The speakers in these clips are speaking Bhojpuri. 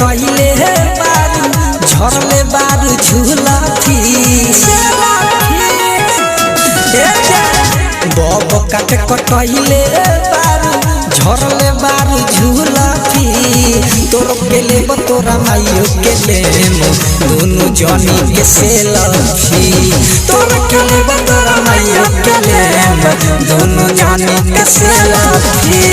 कटैले बारू झरले बारू झूलथी बब काट कटैले बारू झरले बारू झूलथी तोर के लेब तोरा माइयो के लेम दोनों जनी के सेल्फी तोर के लेब तोरा माइयो के लेम दोनों जनी के सेल्फी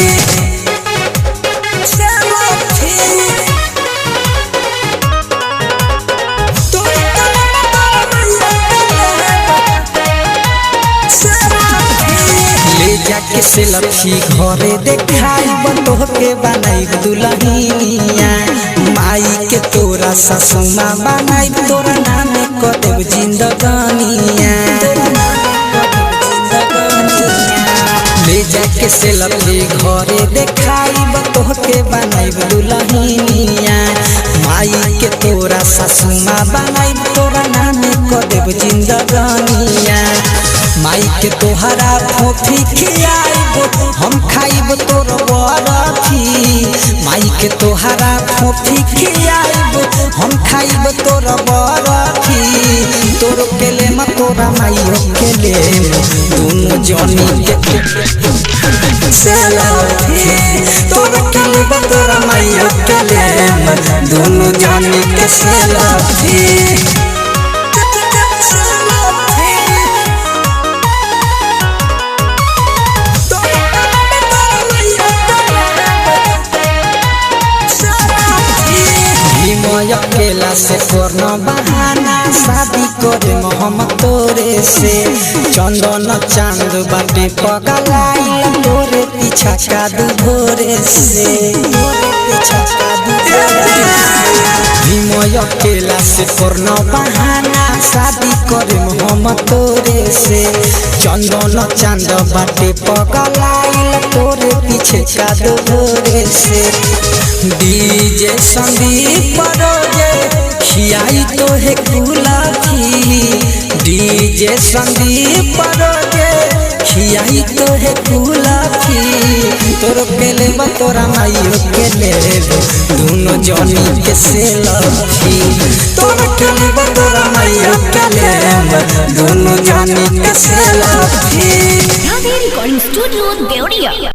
जाके सेल्फी घरे देखाई तोहके बनाई दुल्हनिया माई के तोरा ससुमा बनाई तोरा नाम क देव जिंदगानिया ले जाके सेल्फी घरे देखाई तोहके बनाई दुल्हनिया माई के तोरा ससुमा बनाई तोरा नाम क देव जिंदगानिया माई के तोहरा फोफी खियाइब हम खाइब तोर बरफी माई के तोहरा फोफी खियाइब हम खाइब तोर बरफी तोर के लेम तोरा माइयो के लेम दोनों जनी के सेल्फी तोर के लेम तोरा माइयो के लेम दोनों जनी के सेल्फी अकेला से करना बहाना शादी करे हम तोरे से चंदन चांद बाटे पगलाइल तोरे पीछा कादू भोरे से अकेला से करना बहाना शादी करे हम तोरे से चंदन चांद बाटे पगलाइल तोरे पीछे कादू भोरे से डीजे संदीप खियाई तो है गुलाबी डीजे संदीप खियाई तो है गुलाबी तोर के लेब तोरा माइयो के लेब दोनों जनी के सेल्फी तोर के लेब तोरा माइयो के लेब दोनों जनी के सेल्फी। Recording studio Deoria.